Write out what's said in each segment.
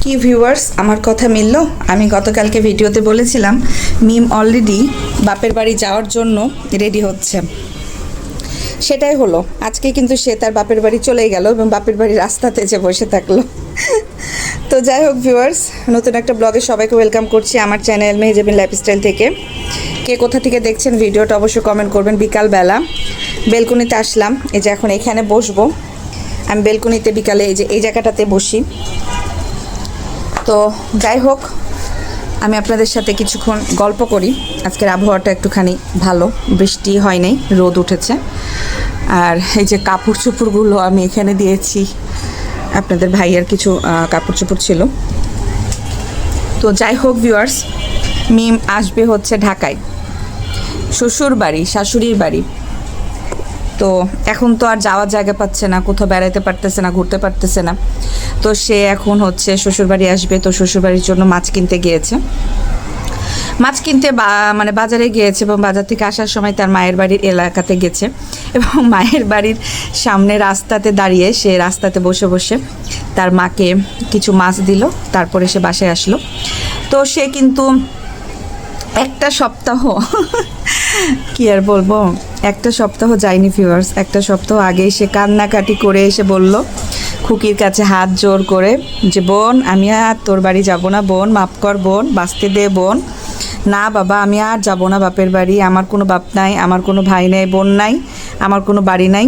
কি ভিউয়ার্স, আমার কথা মিলল? আমি গতকালকে ভিডিওতে বলেছিলাম মিম অলরেডি বাপের বাড়ি যাওয়ার জন্য রেডি হচ্ছে। সেটাই হলো। আজকে কিন্তু সে তার বাপের বাড়ি চলেই গেল এবং বাপের বাড়ির রাস্তাতে যে বসে থাকলো। তো যাই হোক ভিউয়ার্স, নতুন একটা ব্লগে সবাইকে ওয়েলকাম করছি আমার চ্যানেল মেহেজাবিন লাইফস্টাইল থেকে। কে কোথা থেকে দেখছেন ভিডিওটা অবশ্যই কমেন্ট করবেন। বিকালবেলা বেলকনিতে আসলাম, এই যে এখন এখানে বসবো। আমি বেলকনিতে বিকালে এই যে এই জায়গাটাতে বসি। তো যাই হোক, আমি আপনাদের সাথে কিছুক্ষণ গল্প করি। আজকের আবহাওয়াটা একটুখানি ভালো, বৃষ্টি হয় নাই, রোদ উঠেছে। আর এই যে কাপড় চোপড়গুলো আমি এখানে দিয়েছি, আপনাদের ভাইয়ের কিছু কাপড় চোপড় ছিল। তো যাই হোক ভিউয়ার্স, মিম আসবে হচ্ছে ঢাকায়, শ্বশুর বাড়ি, শাশুড়ির বাড়ি। তো এখন তো আর যাওয়ার জায়গা পাচ্ছে না, কোথাও বেড়াতে পারতেছে না, ঘুরতে পারতেছে না। তো সে এখন হচ্ছে শ্বশুরবাড়ি আসবে। তো শ্বশুরবাড়ির জন্য মাছ কিনতে গিয়েছে, মাছ কিনতে মানে বাজারে গিয়েছে এবং বাজার থেকে আসার সময় তার মায়ের বাড়ির এলাকাতে গেছে এবং মায়ের বাড়ির সামনে রাস্তাতে দাঁড়িয়ে সে রাস্তাতে বসে বসে তার মাকে কিছু মাছ দিল। তারপরে সে বাসায় আসলো। তো সে কিন্তু একটা সপ্তাহ কি আর বলবো, একটা সপ্তাহ যায়নি ভিউয়ার্স। একটা সপ্তাহ আগেই সে কান্নাকাটি করে এসে বলল খুকির কাছে হাত জোর করে যে বোন, আমি আর তোর বাড়ি যাব না বোন, মাফ কর বোন, বাঁচতে দে বোন। না বাবা, আমি আর যাব না বাপের বাড়ি, আমার কোনো বাপ নাই, আমার কোনো ভাই নাই, বোন নাই, আমার কোনো বাড়ি নাই,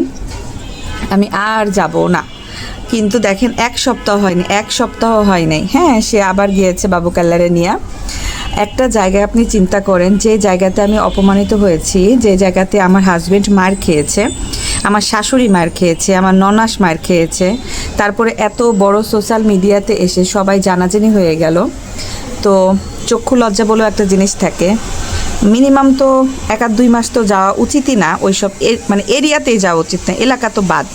আমি আর যাব না। কিন্তু দেখেন এক সপ্তাহ হয়নি, এক সপ্তাহ হয় নাই, হ্যাঁ, সে আবার গিয়েছে বাবু কাল্লারে নিয়ে। একটা জায়গায় আপনি চিন্তা করেন, যে জায়গাতে আমি অপমানিত হয়েছি, যে জায়গাতে আমার হাজব্যান্ড মার খেয়েছে, আমার শাশুড়ি মার খেয়েছে, আমার ননাস মার খেয়েছে, তারপরে এত বড় সোশ্যাল মিডিয়াতে এসে সবাই জানাজানি হয়ে গেল। তো চক্ষু লজ্জা বলেও একটা জিনিস থাকে, মিনিমাম তো 1-2 মাস তো যাওয়া উচিতই না ওইসব মানে এরিয়াতেই যাওয়া উচিত না, এলাকা তো বাদ।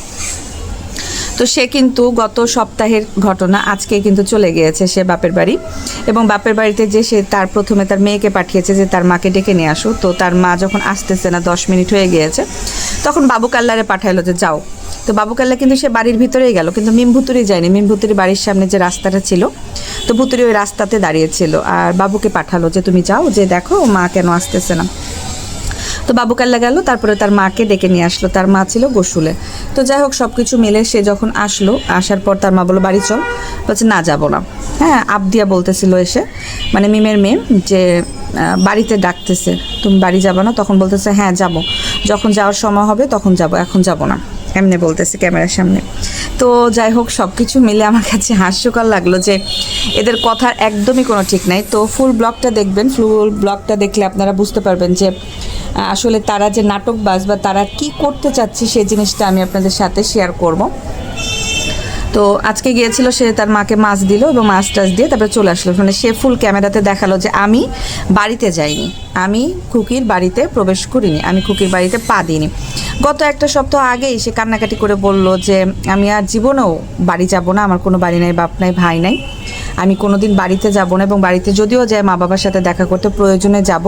তো সে কিন্তু গত সপ্তাহের ঘটনা, আজকে কিন্তু চলে গিয়েছে সে বাপের বাড়ি। এবং বাপের বাড়িতে যে সে তার প্রথমে তার মেয়েকে পাঠিয়েছে যে তার মাকে ডেকে নিয়ে আসো। তো তার মা যখন আসতেছে না, 10 মিনিট হয়ে গিয়েছে, তখন বাবু কাল্লারে পাঠাইলো যে যাও। তো বাবু কাল্লা কিন্তু সে বাড়ির ভিতরেই গেল, কিন্তু মিম ভুতুরি যায়নি। মিম ভুতুরি বাড়ির সামনে যে রাস্তাটা ছিল, তো ভুতুরি ওই রাস্তাতে দাঁড়িয়েছিল আর বাবুকে পাঠালো যে তুমি যাও, যে দেখো মা কেন আসতেছে না। তো বাবু কাল্লা গেল, তারপরে তার মাকে ডেকে নিয়ে আসলো। তার মা ছিল গোসলে। তো যাই হোক, সব কিছু মিলে সে যখন আসলো, আসার পর তার মা বললো বাড়ি চল। বলছে না যাবো না। হ্যাঁ, আবদিয়া বলতেছিল এসে, মানে মিমের মেয়ে, যে বাড়িতে ডাকতেছে, তুমি বাড়ি যাবো না? তখন বলতেছে হ্যাঁ যাবো, যখন যাওয়ার সময় হবে তখন যাব, এখন যাব না, এমনি বলতেছে ক্যামেরার সামনে। তো যাই হোক, সব কিছু মিলে আমার কাছে হাস্যকর লাগলো যে এদের কথার একদমই কোনো ঠিক নাই। তো ফুল ব্লগটা দেখবেন, ফুল ব্লগটা দেখলে আপনারা বুঝতে পারবেন যে আসলে তারা যে নাটকবাজ বা তারা কি করতে চাচ্ছে সেই জিনিসটা আমি আপনাদের সাথে শেয়ার করব। তো আজকে গিয়েছিল, সে তার মাকে মাছ দিল এবং মাছ টাছ দিয়ে তারপরে চলে আসলো। মানে সে ফুল ক্যামেরাতে দেখালো যে আমি বাড়িতে যাইনি, আমি খুকির বাড়িতে প্রবেশ করিনি, আমি খুকির বাড়িতে পা দিইনি। গত একটা সপ্তাহ আগেই সে কান্নাকাটি করে বলল যে আমি আর জীবনেও বাড়ি যাব না, আমার কোনো বাড়ি নাই, বাপ নাই, ভাই নাই, আমি কোনো দিন বাড়িতে যাব না, এবং বাড়িতে যদিও যায় মা বাবার সাথে দেখা করতে প্রয়োজনে যাব,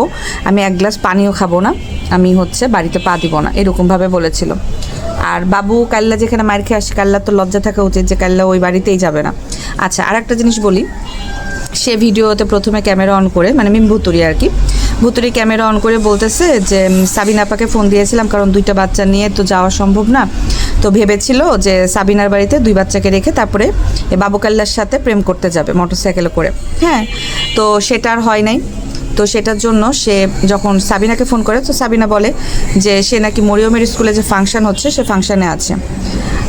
আমি 1 গ্লাস পানিও খাবো না, আমি হচ্ছে বাড়িতে পা দিব না, এরকমভাবে বলেছিল। আর বাবু কাল্লা যেখানে মার খেয়ে আসে, কাল্লা তো লজ্জা থাকা উচিত যে কাল্লা ওই বাড়িতেই যাবে না। আচ্ছা, আর একটা জিনিস বলি, সে ভিডিওতে প্রথমে ক্যামেরা অন করে, মানে মিম ভুতুরি আর কি, ভুতুরি ক্যামেরা অন করে বলতেছে যে সাবিনা আপাকে ফোন দিয়েছিলাম, কারণ 2টা বাচ্চা নিয়ে তো যাওয়া সম্ভব না। তো ভেবেছিল যে সাবিনার বাড়িতে 2 বাচ্চাকে রেখে তারপরে বাবু কাল্লার সাথে প্রেম করতে যাবে মোটরসাইকেলে করে। হ্যাঁ, তো সেটা আর হয় নাই। তো সেটার জন্য সে যখন সাবিনাকে ফোন করে, তো সাবিনা বলে যে সে নাকি মরিয়মের স্কুলে যে ফাংশন হচ্ছে সে ফাংশনে আছে।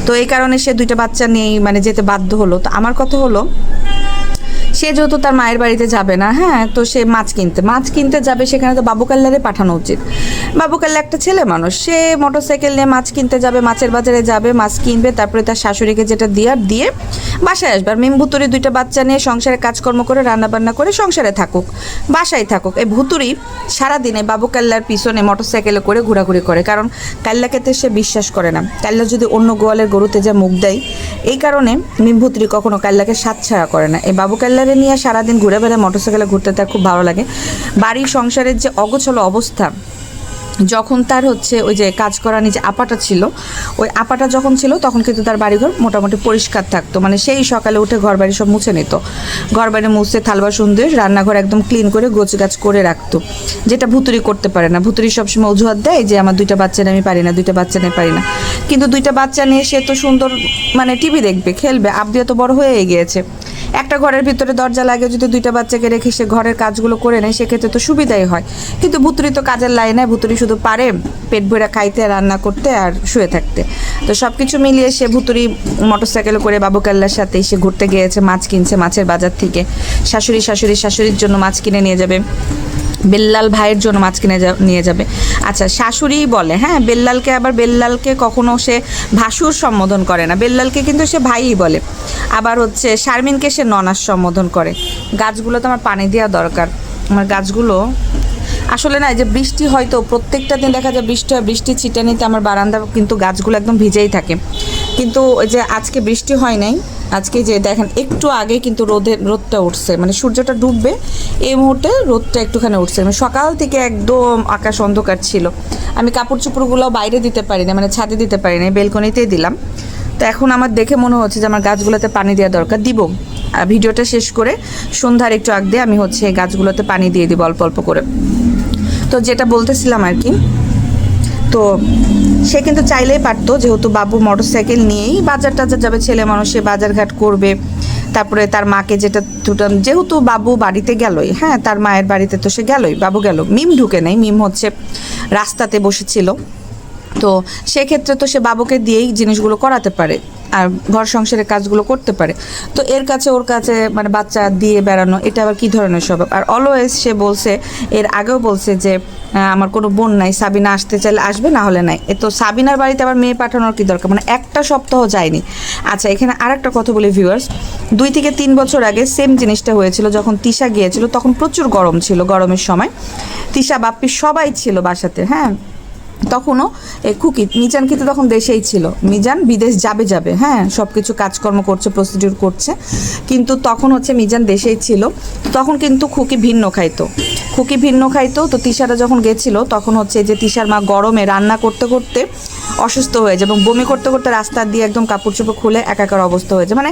তো এই কারণে সে 2টা বাচ্চা নিয়েই মানে যেতে বাধ্য হলো। তো আমার কথা হলো, সে যেহেতু তার মায়ের বাড়িতে যাবে না, হ্যাঁ, তো সে মাছ কিনতে যাবে, সেখানে তো বাবু কাল্লারে পাঠানো উচিত। বাবু কাল্লা একটা ছেলে মানুষ, সে মোটরসাইকেল নিয়ে মাছ কিনতে যাবে, মাছের বাজারে যাবে, মাছ কিনবে, তারপরে তার শাশুড়িকে যেটা দিয়ে বাসায় আসবে। আর মিম ভুতুরি 2টা বাচ্চা নিয়ে সংসারে কাজকর্ম করে, রান্নাবান্না করে সংসারে থাকুক, বাসায় থাকুক। এই ভুতুরি সারাদিনে বাবু কাল্লার পিছনে মোটরসাইকেলে করে ঘোরাঘুরি করে, কারণ কাল্লাকে তো সে বিশ্বাস করে না। কাল্লা যদি অন্য গোয়ালের গরুতে যা মুখ দেয়, এই কারণে মিম ভুতুরি কখনো কাল্লাকে সাতছাড়া করে না। এই বাবু কাল্লারে নিয়ে সারাদিন ঘুরে বেড়ায়, মোটরসাইকেলে ঘুরতে তার খুব ভালো লাগে। বাড়ির সংসারের যে অগোছালো অবস্থা, যখন তার হচ্ছে ওই যে কাজ করা নিচে আপাটা ছিল, ওই আপাটা যখন ছিল তখন কিন্তু তার বাড়িঘর মোটামুটি পরিষ্কার থাকতো, মানে সেই সকালে উঠে ঘর বাড়ি সব মুছে নিত, ঘর বাড়ি মুছে থাল বাসন দিয়ে রান্নাঘর একদম ক্লিন করে গোছগাছ করে রাখতো, যেটা ভুতুরি করতে পারে না। ভুতুরি সবসময় অজুহাত দেয় যে আমার 2টা বাচ্চা নিয়ে আমি পারি না, 2টা বাচ্চা নিয়ে পারি না, কিন্তু 2টা বাচ্চা নিয়ে সে তো সুন্দর মানে টিভি দেখবে, খেলবে, আবদিয়া তো বড় হয়ে গিয়েছে। একটা ঘরের ভিতরে দরজা লাগে, যদি 2টা বাচ্চাকে রেখে সে ঘরের কাজগুলো করে নেয় সেক্ষেত্রে তো সুবিধাই হয়। কিন্তু ভুতুরি তো কাজের লাইনে, ভুতুরি শুধু পারে পেট ভরে খাইতে, রান্না করতে আর শুয়ে থাকতে। তো সব কিছু মিলিয়ে সে ভুতুরি মোটরসাইকেলে করে বাবু কাল্লার সাথে সে ঘুরতে গিয়েছে, মাছ কিনছে মাছের বাজার থেকে, শাশুড়ির জন্য মাছ কিনে নিয়ে যাবে, বেল্লাল ভাইয়ের জন্য মাছ কিনে নিয়ে যাবে। আচ্ছা, শাশুড়িই বলে, হ্যাঁ, বেল্লালকে কখনো সে ভাসুর সম্বোধন করে না, বেল্লালকে কিন্তু সে ভাইই বলে। আবার হচ্ছে শারমিনকে সে ননাস সম্বোধন করে। গাছগুলো তো আমার পানি দেওয়া দরকার, আমার গাছগুলো আসলে না, যে বৃষ্টি হয়তো প্রত্যেকটা দিন দেখা যায় বৃষ্টি হয়, বৃষ্টি ছিটানিতে আমার বারান্দা কিন্তু গাছগুলো একদম ভিজেই থাকে, কিন্তু ওই যে আজকে বৃষ্টি হয় নাই। আজকে যে দেখেন একটু আগে কিন্তু রোদটা উঠছে, মানে সূর্যটা ডুববে এই মুহূর্তে রোদটা একটুখানি উঠছে, মানে সকাল থেকে একদম আকাশ অন্ধকার ছিল। আমি কাপড় চোপড়গুলো বাইরে দিতে পারি না, মানে ছাদে দিতে পারি না, বেলকনিতেই দিলাম। তো এখন আমার দেখে মনে হচ্ছে যে আমার গাছগুলোতে পানি দেওয়া দরকার, দিব। ভিডিওটা শেষ করে সন্ধ্যার একটু আগ দিয়ে আমি হচ্ছে গাছগুলোতে পানি দিয়ে দিব অল্প অল্প করে। তো যেটা বলতেছিলাম আর কি, তো সে কিন্তু চাইলেই পারতো, যেহেতু বাবু মোটরসাইকেল নিয়েই বাজার টাজার যাবে, ছেলে মানুষ, সে বাজারঘাট করবে, তারপরে তার মাকে যেহেতু বাবু বাড়িতে গেলই, হ্যাঁ, তার মায়ের বাড়িতে তো সে গেলই, বাবু গেল, মিম ঢুকে নেই, মিম হচ্ছে রাস্তাতে বসেছিল। তো সেক্ষেত্রে তো সে বাবুকে দিয়েই জিনিসগুলো করাতে পারে আর ঘর সংসারের কাজগুলো করতে পারে। তো ওর কাছে মানে বাচ্চা দিয়ে বেড়ানো, এটা আবার কী ধরনের স্বভাব? আর অলওয়েজ সে বলছে, এর আগেও বলছে যে আমার কোনো বোন নাই, সাবিনা আসতে চাইলে আসবে, না হলে নাই। তো সাবিনার বাড়িতে আবার মেয়ে পাঠানোর কী দরকার, মানে একটা সপ্তাহ যায়নি। আচ্ছা, এখানে আর একটা কথা বলি ভিউয়ার্স, 2 থেকে 3 বছর আগে সেম জিনিসটা হয়েছিল, যখন তিশা গিয়েছিল তখন প্রচুর গরম ছিল, গরমের সময় তিশা বাপ্পি সবাই ছিল বাসাতে, হ্যাঁ, তখনও খুকি মিজান কিন্তু তখন দেশেই ছিল, মিজান বিদেশ যাবে, হ্যাঁ, সব কিছু কাজকর্ম করছে, প্রসিডিউর করছে, কিন্তু তখন হচ্ছে মিজান দেশেই ছিল। তখন কিন্তু খুকি ভিন্ন খাইতো। তো তিশারা যখন গেছিল তখন হচ্ছে যে তিশার মা গরমে রান্না করতে করতে অসুস্থ হয়ে যায় এবং বমি করতে করতে রাস্তা দিয়ে একদম কাপড় চোপড় খুলে একাকার অবস্থা হয়েছে, মানে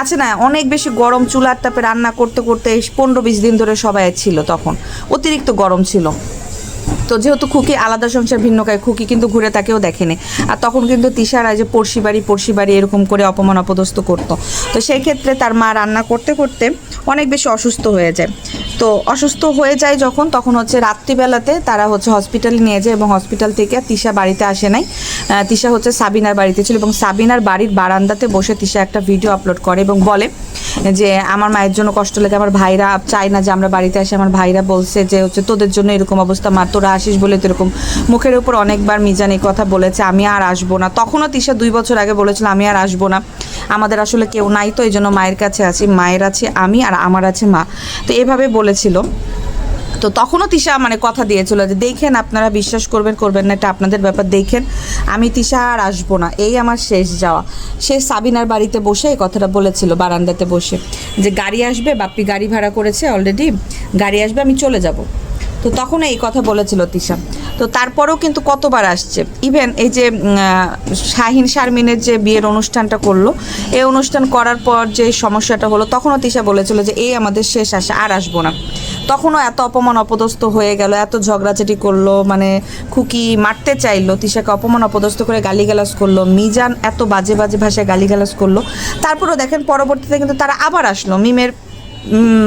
আছে না, অনেক বেশি গরম, চুলার তাপে রান্না করতে করতে 15-20 দিন ধরে সবাই ছিল, তখন অতিরিক্ত গরম ছিল। তো যেহেতু খুকি আলাদা সংসার ভিন্ন খায়, খুকি কিন্তু ঘুরে তাকেও দেখেনি, আর তখন কিন্তু তিশারা যে পড়শি বাড়ি এরকম করে অপমান অপদস্থ করতো। তো সেই ক্ষেত্রে তার মা রান্না করতে করতে অনেক বেশি অসুস্থ হয়ে যায়। তো অসুস্থ হয়ে যায় যখন, তখন হচ্ছে রাত্রিবেলাতে তারা হচ্ছে হসপিটালে নিয়ে যায় এবং হসপিটাল থেকে তিশা বাড়িতে আসে নাই, তিশা হচ্ছে সাবিনার বাড়িতে ছিল এবং সাবিনার বাড়ির বারান্দাতে বসে তিশা একটা ভিডিও আপলোড করে এবং বলে যে আমার মায়ের জন্য কষ্ট লাগে, আমার ভাইরা চায় না যে আমরা বাড়িতে আসি, আমার ভাইরা বলছে যে হচ্ছে তোদের জন্য এরকম অবস্থা, মা তোরা আসিস বলে তো এরকম। মুখের উপর অনেকবার মিজান এই কথা বলেছে, আমি আর আসবো না। তখনও তিশা 2 বছর আগে বলেছিল আমি আর আসবো না, আমাদের আসলে কেউ নাই, তো এই জন্য মায়ের কাছে আছি, মায়ের আছে আমি আর আমার আছে মা, তো এভাবে বলেছিল। তো তখনও তিশা মানে কথা দিয়েছিল যে দেখেন, আপনারা বিশ্বাস করবেন না, এটা আপনাদের ব্যাপার, দেখেন আমি তিশা আর আসবো না, এই আমার শেষ যাওয়া। সে সাবিনার বাড়িতে বসে এই কথাটা বলেছিল, বারান্দাতে বসে, যে গাড়ি আসবে, বাপ্পি গাড়ি ভাড়া করেছে অলরেডি, গাড়ি আসবে, আমি চলে যাব। তো তখন এই কথা বলেছিল তিশা। তো তারপরেও কিন্তু কতবার আসছে, ইভেন এই যে শাহিন শারমিনের যে বিয়ের অনুষ্ঠানটা করলো, এই অনুষ্ঠান করার পর যে সমস্যাটা হলো, তখনও তিশা বলেছিল যে এই আমাদের শেষ আসে, আর আসবো না। তখনও এত অপমান অপদস্থ হয়ে গেল, এত ঝগড়াঝাটি করলো, মানে খুকি মারতে চাইলো, তিশাকে অপমান অপদস্থ করে গালিগালাজ করলো, মিজান এত বাজে ভাষায় গালিগালাজ করলো। তারপরেও দেখেন পরবর্তীতে কিন্তু তারা আবার আসলো,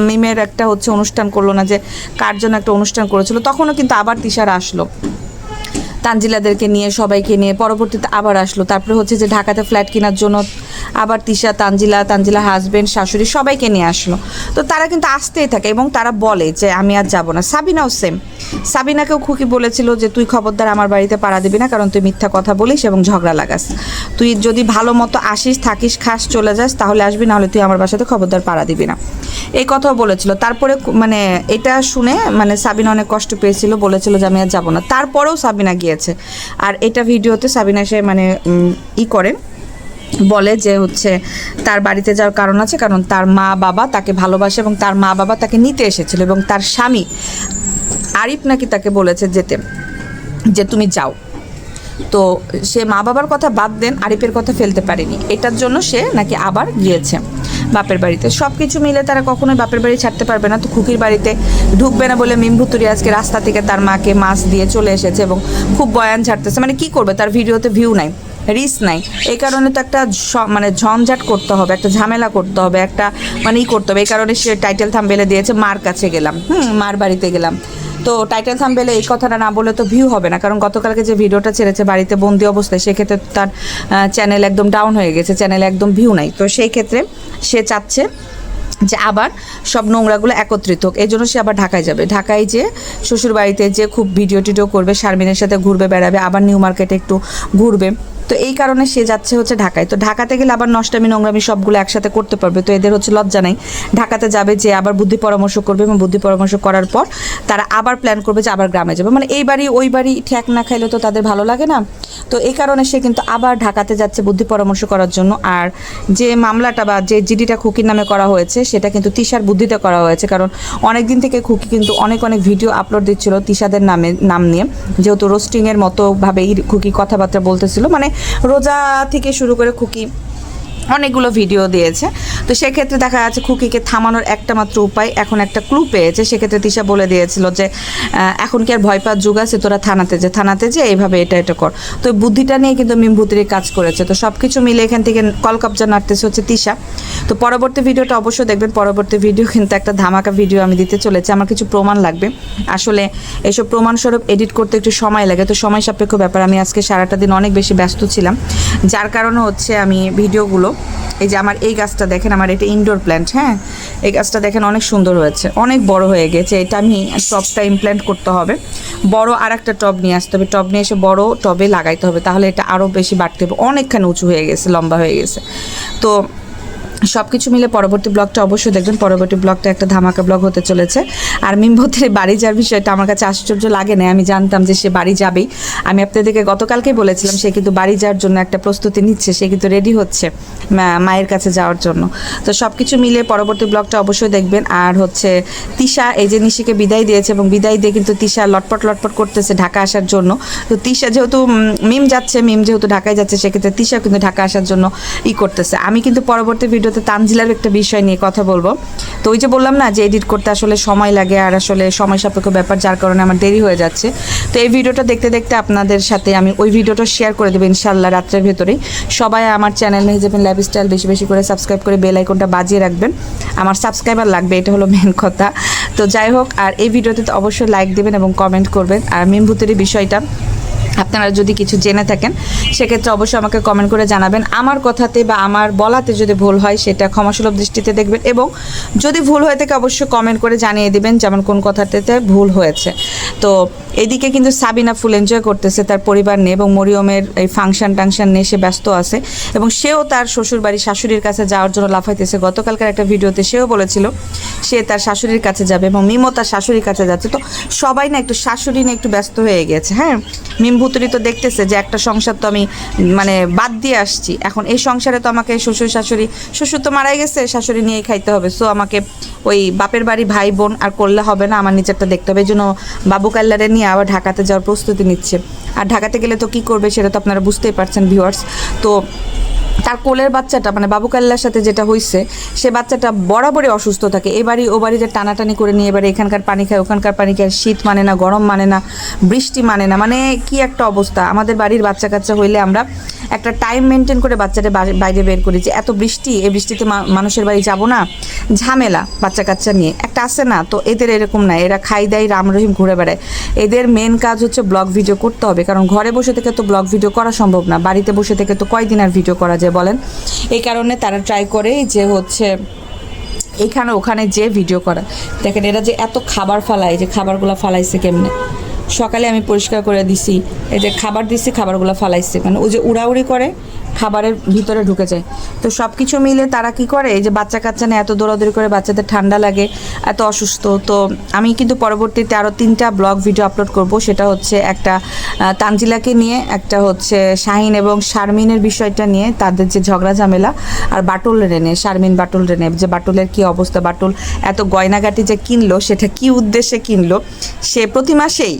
মিমের একটা হচ্ছে অনুষ্ঠান করলো না, যে কার জন্য একটা অনুষ্ঠান করেছিল, তখনও কিন্তু আবার তিশারা আসলো, তানজিলাদেরকে নিয়ে, সবাইকে নিয়ে পরবর্তীতে আবার আসলো। তারপরে হচ্ছে যে ঢাকাতে ফ্ল্যাট কেনার জন্য আবার তিশা, তানজিলা হাজবেন্ড, শাশুড়ি সবাইকে নিয়ে আসলো। তো তারা কিন্তু আসতেই থাকে এবং তারা বলে যে আমি আর যাবো না। সাবিনাও সেম, সাবিনাকেও খুকি বলেছিল যে তুই খবরদার আমার বাড়িতে পাড়া দিবি না, কারণ তুই মিথ্যা কথা বলিস এবং ঝগড়া লাগাস, তুই যদি ভালো মতো আসিস, থাকিস, খাস, চলে যাস তাহলে আসবি, নাহলে তুই আমার বাসাতে খবরদার পাড়া দিবি না, এই কথাও বলেছিল। তারপরে মানে এটা শুনে মানে সাবিনা অনেক কষ্ট পেয়েছিল, বলেছিল যে আমি আর যাবো না। তারপরেও সাবিনা গিয়েছে, আর এটা ভিডিওতে সাবিনা সে মানে করেন, বলে যে হচ্ছে তার বাড়িতে যাওয়ার কারণ আছে, কারণ তার মা বাবা তাকে ভালোবাসে এবং তার মা বাবা তাকে নিতে এসেছিল এবং তার স্বামী আরিফ নাকি তাকে বলেছে যেতে। যে তুমি যাও। তো সে মা বাবার কথা বাদ দেন, আরিফের কথা ফেলতে পারেনি, এটার জন্য সে নাকি আবার গিয়েছে বাপের বাড়িতে। সব কিছু মিলে তারা কখনোই বাপের বাড়ি ছাড়তে পারবে না। তো খুকির বাড়িতে ঢুকবে না বলে মিম ভুতুরি আজকে রাস্তা থেকে তার মাকে মাছ দিয়ে চলে এসেছে এবং খুব বয়ান ছাড়তেছে। মানে কি করবে, তার ভিডিওতে ভিউ নাই, রিস্ক নাই, এই কারণে তো একটা মানে ঝঞ্ঝাট করতে হবে, একটা ঝামেলা করতে হবে, একটা মানে করতে হবে। এই কারণে সে টাইটেল থাম্বনেলে দিয়েছে মার কাছে গেলাম, মার বাড়িতে গেলাম। তো টাইটেল থাম্বনেলে এই কথাটা না বলে তো ভিউ হবে না, কারণ গতকালকে যে ভিডিওটা ছেড়েছে বাড়িতে বন্দি অবস্থায়, সেক্ষেত্রে তার চ্যানেল একদম ডাউন হয়ে গেছে, চ্যানেলে একদম ভিউ নাই। তো সেই ক্ষেত্রে সে চাচ্ছে যে আবার সব নোংরাগুলো একত্রিত হোক, এই জন্য সে আবার ঢাকায় যাবে। ঢাকায় যে শ্বশুর বাড়িতে যে খুব ভিডিও টিডিও করবে, শারমিনের সাথে ঘুরবে বেড়াবে, আবার নিউ মার্কেটে একটু ঘুরবে। তো এই কারণে সে যাচ্ছে হচ্ছে ঢাকায়। তো ঢাকাতে গেলে আবার নষ্টামি নোংরামি সবগুলো একসাথে করতে পারবে, তো এদের হচ্ছে লজ্জা নাই। ঢাকাতে যাবে, যে আবার বুদ্ধি পরামর্শ করবে এবং বুদ্ধি পরামর্শ করার পর তারা আবার প্ল্যান করবে যে আবার গ্রামে যাবে। মানে এই বাড়ি ওই বাড়ি ঠেক না খাইলে তো তাদের ভালো লাগে না। তো এই কারণে সে কিন্তু আবার ঢাকাতে যাচ্ছে বুদ্ধি পরামর্শ করার জন্য। আর যে মামলাটা বা যে জিডিটা খুকির নামে করা হয়েছে, সেটা কিন্তু তিশার বুদ্ধিতে করা হয়েছে, কারণ অনেক দিন থেকে খুকি কিন্তু অনেক ভিডিও আপলোড দিচ্ছিল তিশাদের নাম নিয়ে, যেহেতু রোস্টিংয়ের মতোভাবেই খুকি কথাবার্তা বলতেছিল। মানে রোজা থেকে শুরু করে খুকি অনেকগুলো ভিডিও দিয়েছে। তো সেক্ষেত্রে দেখা যাচ্ছে খুকিকে থামানোর একটা মাত্র উপায়, এখন একটা ক্লু পেয়েছে। সেক্ষেত্রে তিশা বলে দিয়েছিল যে এখন কি আর ভয় পাওয়ার যুগ আছে, তোরা থানাতে যে এইভাবে এটা কর। তো বুদ্ধিটা নিয়ে কিন্তু মিম ভুতুরি কাজ করেছে। তো সব কিছু মিলে এখান থেকে কলকাবজা নাড়তেছে হচ্ছে তিশা। তো পরবর্তী ভিডিওটা অবশ্যই দেখবেন। পরবর্তী ভিডিও কিন্তু একটা ধামাকা ভিডিও আমি দিতে চলেছি। আমার কিছু প্রমাণ লাগবে, আসলে এইসব প্রমাণস্বরূপ এডিট করতে একটু সময় লাগে, তো সময় সাপেক্ষ ব্যাপার। আমি আজকে সারাটা দিন অনেক বেশি ব্যস্ত ছিলাম, যার কারণে হচ্ছে আমি ভিডিওগুলো, এই যে আমার এই গাছটা দেখেন, আমার এটা ইনডোর প্ল্যান্ট, হ্যাঁ, এই গাছটা দেখেন অনেক সুন্দর হয়েছে, অনেক বড় হয়ে গেছে। এটা আমি টবটা ইমপ্ল্যান্ট করতে হবে, বড় আর একটা টব নিয়ে আসতে হবে, টব নিয়ে এসে বড় টবে লাগাইতে হবে, তাহলে এটা আরও বেশি বাড়তে হবে। অনেকখানি উঁচু হয়ে গেছে, লম্বা হয়ে গেছে। তো সব কিছু মিলে পরবর্তী ব্লগটা অবশ্যই দেখবেন। পরবর্তী ব্লগটা একটা ধামাকা ব্লগ হতে চলেছে। আর মিম ভুতুরি বাড়ি যাওয়ার বিষয়টা আমার কাছে আশ্চর্য লাগে না, আমি জানতাম যে সে বাড়ি যাবেই। আমি আপনাদেরকে গতকালকেই বলেছিলাম সে কিন্তু বাড়ি যাওয়ার জন্য একটা প্রস্তুতি নিচ্ছে, সে কিন্তু রেডি হচ্ছে মায়ের কাছে যাওয়ার জন্য। তো সব কিছু মিলে পরবর্তী ব্লগটা অবশ্যই দেখবেন। আর হচ্ছে তিশা এই যে নিশিকে বিদায় দিয়েছে, এবং বিদায় দিয়ে কিন্তু তিশা লটপট করতেছে ঢাকা আসার জন্য। তো তিশা যেহেতু মিম যেহেতু ঢাকায় যাচ্ছে, সেক্ষেত্রে তিশা কিন্তু ঢাকা আসার জন্য করতেছে। আমি কিন্তু পরবর্তী ভিডিওতে তানজিলার একটা বিষয় নিয়ে কথা বলবো। তো ওই যে বললাম না যে এডিট করতে আসলে সময় লাগে, আর আসলে সময় সাপেক্ষ ব্যাপার, যার কারণে আমার দেরি হয়ে যাচ্ছে। তো এই ভিডিওটা দেখতে দেখতে আপনাদের সাথে আমি ওই ভিডিওটা শেয়ার করে দেবো ইনশাল্লাহ রাত্রের ভেতরেই। সবাই আমার চ্যানেল মেহেজাবিন লাইফস্টাইল বেশি বেশি করে সাবস্ক্রাইব করে বেল আইকনটা বাজিয়ে রাখবেন, আমার সাবস্ক্রাইবার লাগবে, এটা হলো মেন কথা। তো যাই হোক, আর এই ভিডিওতে তো অবশ্যই লাইক দেবেন এবং কমেন্ট করবেন। আর মিম ভুতুরি বিষয়টা আপনারা যদি কিছু জেনে থাকেন, সেক্ষেত্রে অবশ্যই আমাকে কমেন্ট করে জানাবেন। আমার কথাতে বা আমার বলাতে যদি ভুল হয়, সেটা ক্ষমাসুলভ দৃষ্টিতে দেখবেন, এবং যদি ভুল হয়ে থাকে অবশ্যই কমেন্ট করে জানিয়ে দিবেন, যেমন কোন কথাটাতে ভুল হয়েছে। তো এদিকে কিন্তু সাবিনা ফুল এনজয় করতেছে তার পরিবার নিয়ে, এবং মরিয়মের এই ফাংশন নিয়ে সে ব্যস্ত আছে, এবং সেও তার শ্বশুর বাড়ি শাশুড়ির কাছে যাওয়ার জন্য লাফাইতেছে। গতকালকার একটা ভিডিওতে সেও বলেছিল সে তার শাশুড়ির কাছে যাবে, এবং মিমও তার শাশুড়ির কাছে যাচ্ছে। তো সবাই না একটু শাশুড়ি নিয়ে একটু ব্যস্ত হয়ে গেছে। হ্যাঁ, মিম ভুতুরি তো দেখতেছে যে একটা সংসার তো আমি মানে বাদ দিয়ে আসছি, এখন এই সংসারে তো আমাকে শ্বশুর তো মারাই গেছে, শাশুড়ি নিয়েই খাইতে হবে। সো আমাকে ওই বাপের বাড়ি ভাই বোন আর করলে হবে না, আমার নিজেরটা দেখতে হবে। এই জন্য বাবু কাল্লারে নিয়ে আবার ঢাকাতে যাওয়ার প্রস্তুতি নিচ্ছে। আর ঢাকাতে গেলে তো কী করবে সেটা তো আপনারা বুঝতেই পারছেন ভিউয়ার্স। তো তার কোলের বাচ্চাটা মানে বাবু কাল্লার সাথে যেটা হয়েছে, সে বাচ্চাটা বরাবরই অসুস্থ থাকে। এবারই ও বাড়িতে টানাটানি করে নিয়ে এবারে এখানকার পানি খায়, ওখানকার পানি খায়, শীত মানে না, গরম মানে না, বৃষ্টি মানে না, মানে কি একটা অবস্থা। আমাদের বাড়ির বাচ্চা কাচ্চা হইলে আমরা একটা টাইম মেনটেন করে বাচ্চাটা বাইরে বের করি, যে এত বৃষ্টি, এই বৃষ্টিতে মানুষের বাড়ি যাব না, ঝামেলা বাচ্চা কাচ্চা নিয়ে একটা আসে না। তো এদের এরকম না, এরা খাই দাই রাম রহিম ঘুরে বেড়ায়। এদের মেন কাজ হচ্ছে ব্লগ ভিডিও করতে হবে, কারণ ঘরে বসে থেকে তো ব্লগ ভিডিও করা সম্ভব না, বাড়িতে বসে থেকে তো কয়দিন আর ভিডিও করা যায় বলেন। এই কারণে তারা ট্রাই করে যে হচ্ছে এইখানে ওখানে যে ভিডিও করা। দেখেন এরা যে এত খাবার ফালায়, যে খাবারগুলো ফালাইছে কেমনে, সকালে আমি পরিষ্কার করে দিছি, এই যে খাবার দিছি, খাবারগুলো ফালাইছে, মানে ওই যে উড়াউড়ি করে খাবারের ভিতরে ঢুকে যায়। তো সব কিছু মিলে তারা কি করে, এই যে বাচ্চা কাচ্চা নিয়ে এত দৌড়াদৌড়ি করে, বাচ্চাদের ঠান্ডা লাগে, এত অসুস্থ। তো আমি কিন্তু পরবর্তীতে আরও 3টা ব্লগ ভিডিও আপলোড করব, সেটা হচ্ছে একটা তানজিলাকে নিয়ে, একটা হচ্ছে শাহিন এবং শারমিনের বিষয়টা নিয়ে, তাদের যে ঝগড়া ঝামেলা, আর বাটুল রেনে, শারমিন বাটুল রেনে, যে বাটুলের কী অবস্থা, বাটুল এত গয়নাগাটি যে কিনলো সেটা কি উদ্দেশ্যে কিনলো, সে প্রতি মাসেই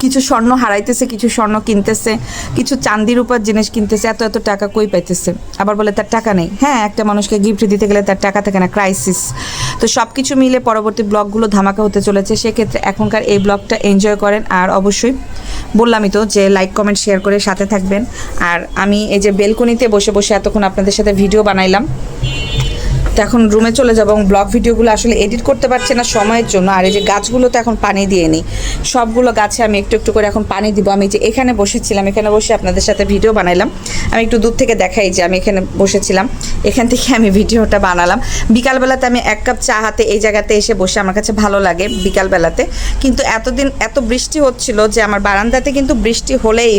কিছু স্বর্ণ হারাইতেছে, কিছু স্বর্ণ কিনতেছে, কিছু চান্দির উপর জিনিস কিনতেছে, এত এত টাকা কই পাইতেছে। আবার বলে তার টাকা নেই। হ্যাঁ, একটা মানুষকে গিফট দিতে গেলে তার টাকা থাকে না, ক্রাইসিস। তো সব কিছু মিলে পরবর্তী ব্লগগুলো ধামাকা হতে চলেছে। সেক্ষেত্রে এখনকার এই ব্লগটা এনজয় করেন, আর অবশ্যই বললামই তো যে লাইক কমেন্ট শেয়ার করে সাথে থাকবেন। আর আমি এই যে বেলকনিতে বসে বসে এতক্ষণ আপনাদের সাথে ভিডিও বানাইলাম, তো এখন রুমে চলে যাবো। এবং ব্লগ ভিডিওগুলো আসলে এডিট করতে পারছি না সময়ের জন্য। আর এই যে গাছগুলোতে এখন পানি দিয়ে নিই, সবগুলো গাছে আমি একটু একটু করে এখন পানি দিব। আমি যে এখানে বসেছিলাম, এখানে বসে আপনাদের সাথে ভিডিও বানাইলাম। আমি একটু দূর থেকে দেখাই যে আমি এখানে বসেছিলাম, এখান থেকে আমি ভিডিওটা বানালাম। বিকালবেলাতে আমি 1 কাপ চা হাতে এই জায়গাতে এসে বসে, আমার কাছে ভালো লাগে বিকালবেলাতে। কিন্তু এতদিন এত বৃষ্টি হচ্ছিল যে আমার বারান্দাতে কিন্তু বৃষ্টি হলেই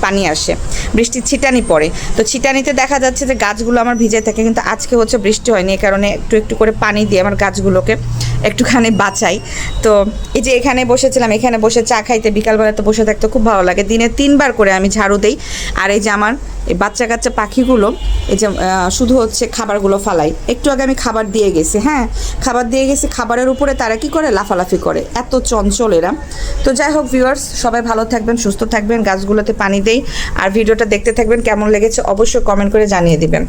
পানি আসে, বৃষ্টির ছিটানি পড়ে। তো ছিটানিতে দেখা যাচ্ছে যে গাছগুলো আমার ভিজে থাকে, কিন্তু আজকে হচ্ছে বৃষ্টি হয়নি, এই কারণে একটু একটু করে পানি দিয়ে আমার গাছগুলোকে একটুখানি বাঁচাই। তো এই যে এখানে বসেছিলাম, এখানে বসে চা খাইতে বিকালবেলাতে বসে থাকতে খুব ভালো লাগে। দিনে 3 বার করে আমি ঝাড়ু দেই। আর এই যে আমার এই বাচ্চা কাচ্চা পাখিগুলো এই যে শুধু হচ্ছে খাবারগুলো ফালাই। একটু আগে আমি খাবার দিয়ে গেছি, হ্যাঁ খাবার দিয়ে গেছি, খাবারের উপরে তারা কি করে লাফালাফি করে, এত চঞ্চল এরা। তো যাই হোক ভিউয়ার্স, সবাই ভালো থাকবেন, সুস্থ থাকবেন, গাছগুলোতে পানি দেই। আর ভিডিওটা দেখতে থাকবেন, কেমন লেগেছে অবশ্যই কমেন্ট করে জানিয়ে দিবেন।